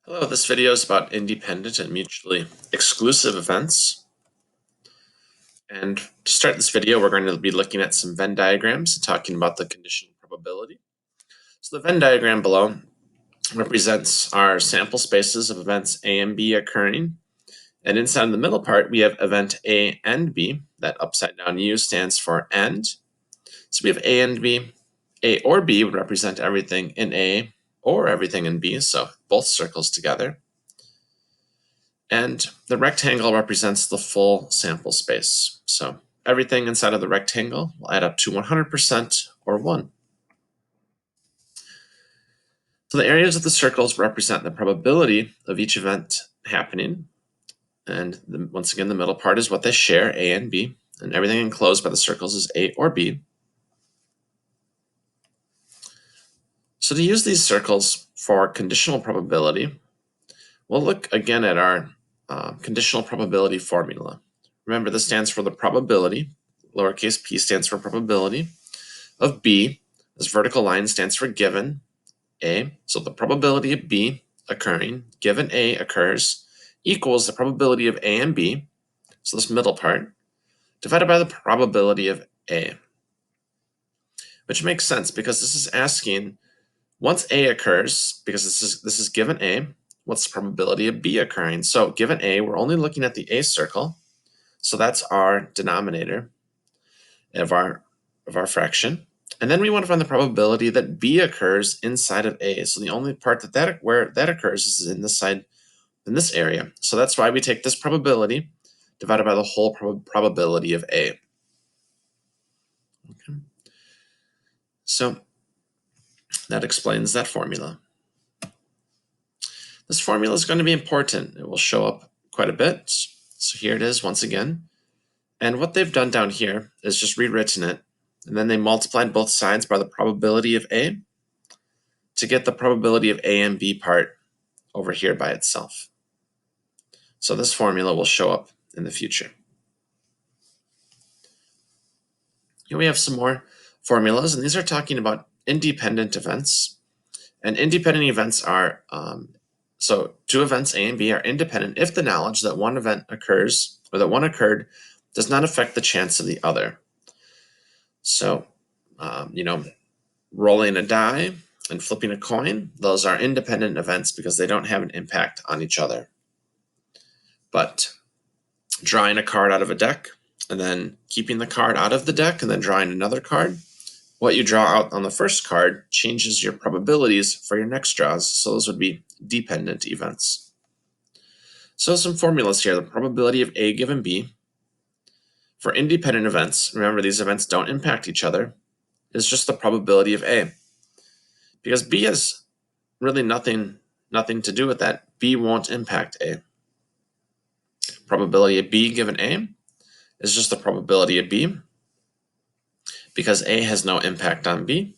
Hello, this video is about independent and mutually exclusive events. And to start this video, we're going to be looking at some Venn diagrams and talking about the conditional probability. So the Venn diagram below represents our sample spaces of events A and B occurring. And inside the middle part, we have event A and B. That upside down U stands for and. So we have A and B. A or B would represent everything in A or everything in B, so both circles together. And the rectangle represents the full sample space. So everything inside of the rectangle will add up to 100% or 1. So the areas of the circles represent the probability of each event happening. And once again, the middle part is what they share, A and B. And everything enclosed by the circles is A or B. So to use these circles for conditional probability, we'll look again at our conditional probability formula. Remember, this stands for the probability. Lowercase p stands for probability of B. This vertical line stands for given A. So the probability of B occurring, given A occurs, equals the probability of A and B, so this middle part, divided by the probability of A. Which makes sense because this is asking, once A occurs, because this is given A, what's the probability of B occurring? So given A, we're only looking at the A circle, so that's our denominator of our fraction. And then we want to find the probability that B occurs inside of A. So the only part where that occurs is in this area. So that's why we take this probability divided by the whole probability of A. Okay. So that explains that formula. This formula is going to be important. It will show up quite a bit. So here it is once again. And what they've done down here is just rewritten it, and then they multiplied both sides by the probability of A to get the probability of A and B part over here by itself. So this formula will show up in the future. Here we have some more formulas, and these are talking about independent events. And independent events are, so two events A and B are independent if the knowledge that one event occurs, or that one occurred, does not affect the chance of the other. So, rolling a die and flipping a coin, those are independent events because they don't have an impact on each other. But drawing a card out of a deck and then keeping the card out of the deck and then drawing another card, what you draw out on the first card changes your probabilities for your next draws. So those would be dependent events. So some formulas here. The probability of A given B. For independent events, remember these events don't impact each other, is just the probability of A. Because B has really nothing to do with that. B won't impact A. Probability of B given A is just the probability of B, because A has no impact on B.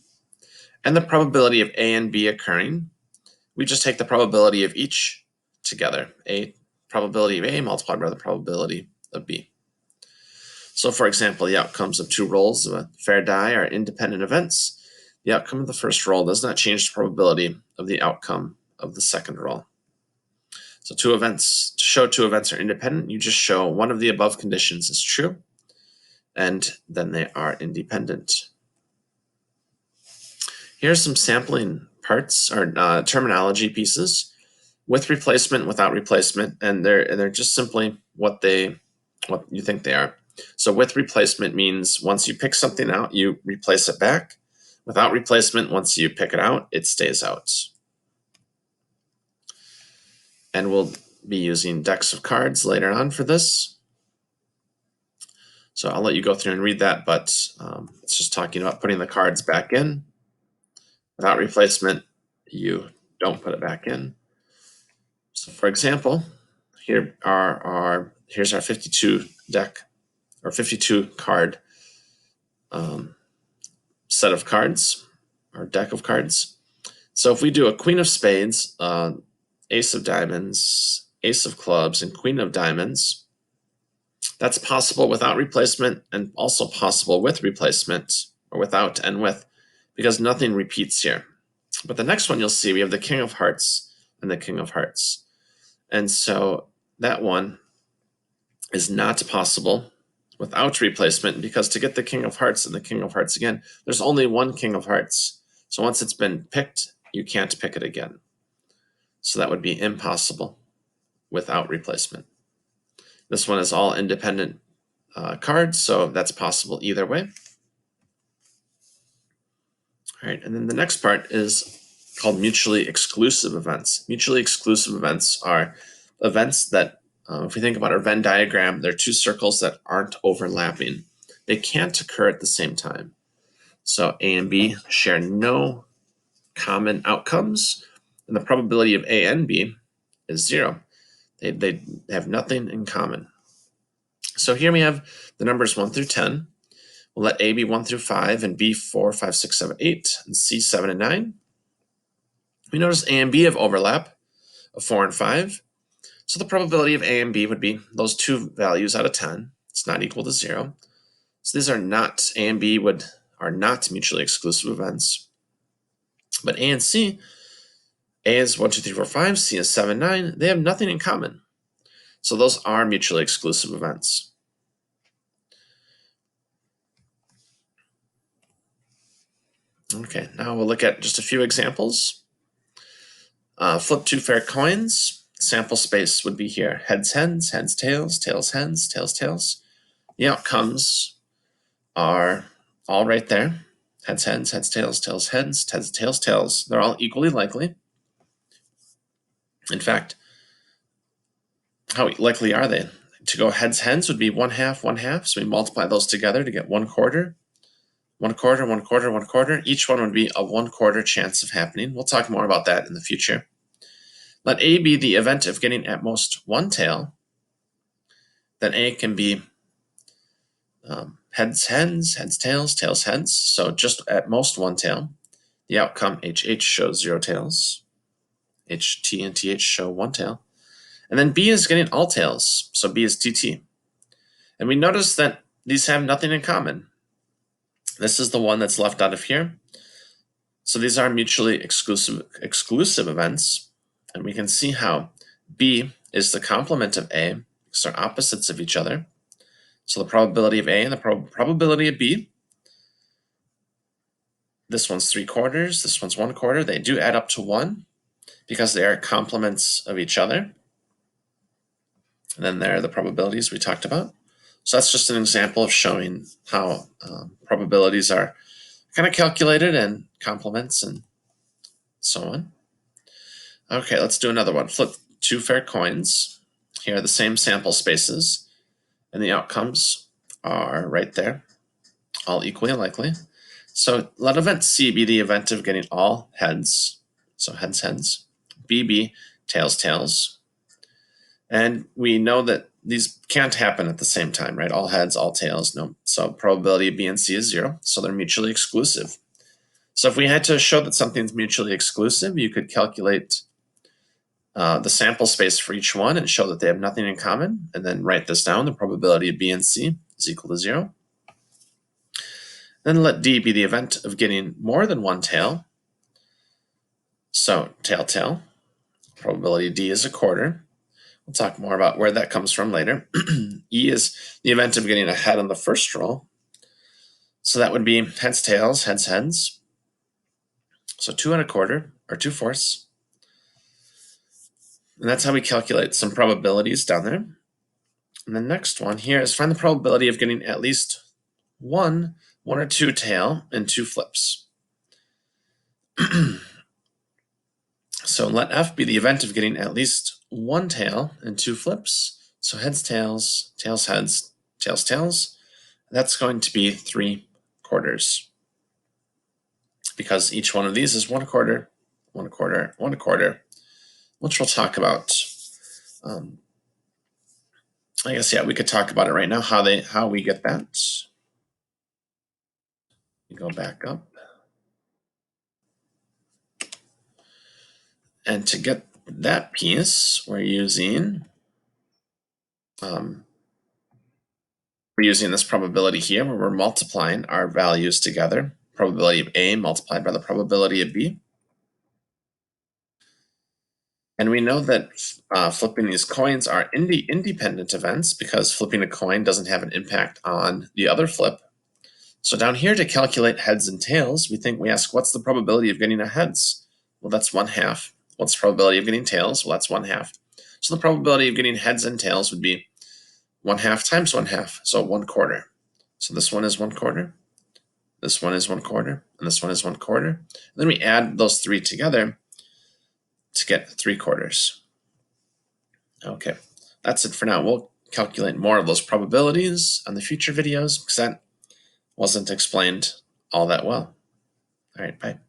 And the probability of A and B occurring, we just take the probability of each together. Probability of A multiplied by the probability of B. So for example, the outcomes of two rolls of a fair die are independent events. The outcome of the first roll does not change the probability of the outcome of the second roll. So to show two events are independent, you just show one of the above conditions is true, and then they are independent. Here's some sampling parts or terminology pieces with replacement, without replacement, and they're just simply what you think they are. So with replacement means once you pick something out, you replace it back. Without replacement, once you pick it out, it stays out. And we'll be using decks of cards later on for this. So I'll let you go through and read that, but it's just talking about putting the cards back in. Without replacement, you don't put it back in. So for example, here's our 52 deck, or 52 card set of cards, or deck of cards. So if we do a Queen of Spades, Ace of Diamonds, Ace of Clubs, and Queen of Diamonds, that's possible without replacement and also possible with replacement, or without and with, because nothing repeats here. But the next one you'll see, we have the King of Hearts. and the king of hearts. And so that one is not possible without replacement, because to get the king of hearts and the king of hearts again, there's only one king of hearts. So once it's been picked, you can't pick it again. So that would be impossible without replacement. This one is all independent cards, so that's possible either way. All right, and then the next part is called mutually exclusive events. Mutually exclusive events are events that, if we think about our Venn diagram, they're two circles that aren't overlapping. They can't occur at the same time. So A and B share no common outcomes, and the probability of A and B is 0. They have nothing in common. So here we have the numbers 1 through 10. We'll let A be 1 through 5, and B 4, 5, 6, 7, 8, and C 7 and 9. We notice A and B have overlap of 4 and 5. So the probability of A and B would be those two values out of 10. It's not equal to 0. So these are not, A and B are not mutually exclusive events. But A and C, A is 1, 2, 3, 4, 5, C is 7, 9. They have nothing in common. So those are mutually exclusive events. Okay, now we'll look at just a few examples. Flip 2 fair coins. Sample space would be here. Heads, hens, hens, tails, tails, hens, tails, tails. The outcomes are all right there. Heads, hens, heads, tails, tails, hens, heads, tails, tails. They're all equally likely. In fact, how likely are they? To go heads, hens would be 1/2, 1/2. So we multiply those together to get 1/4. 1/4, 1/4, 1/4. Each one would be a 1/4 chance of happening. We'll talk more about that in the future. Let A be the event of getting at most one tail. Then A can be heads, hens, heads, tails, tails, hens. So just at most one tail. The outcome HH shows 0 tails. HT and TH show 1 tail. And then B is getting all tails. So B is TT. And we notice that these have nothing in common. This is the one that's left out of here. So these are mutually exclusive events. And we can see how B is the complement of A, because they're opposites of each other. So the probability of A and the probability of B, this one's 3/4, this one's 1/4. They do add up to 1 because they are complements of each other. And then there are the probabilities we talked about. So that's just an example of showing how probabilities are kind of calculated and complements and so on. Okay, let's do another one. Flip 2 fair coins. Here are the same sample spaces, and the outcomes are right there, all equally likely. So let event C be the event of getting all heads, so heads, hens. B, tails, tails. And we know that these can't happen at the same time, right? All heads, all tails, no. So probability of B and C is 0, so they're mutually exclusive. So if we had to show that something's mutually exclusive, you could calculate the sample space for each one and show that they have nothing in common, and then write this down. The probability of B and C is equal to 0. Then let D be the event of getting more than one tail. So tail, tail. Probability of D is 1/4. We'll talk more about where that comes from later. E is the event of getting a head on the first roll. So that would be heads, tails, heads, hens. So 2 1/4, or 2/4. And that's how we calculate some probabilities down there. And the next one here is find the probability of getting at least one or 2 tail and 2 flips. So let F be the event of getting at least 1 tail and 2 flips. So heads, tails, tails, heads, tails, tails. That's going to be 3/4. Because each one of these is 1/4, 1/4, 1/4, which we'll talk about. I guess, yeah, we could talk about it right now, how we get that. Go back up. And to get that piece, we're using this probability here, where we're multiplying our values together. Probability of A multiplied by the probability of B. And we know that flipping these coins are independent events because flipping a coin doesn't have an impact on the other flip. So down here to calculate heads and tails, we ask, what's the probability of getting a heads? Well, that's 1/2. What's the probability of getting tails? Well, that's 1/2. So the probability of getting heads and tails would be 1/2 times 1/2, so 1/4. So this one is 1/4, this one is 1/4, and this one is 1/4. And then we add those three together to get 3/4. Okay, that's it for now. We'll calculate more of those probabilities on the future videos because that wasn't explained all that well. All right, bye.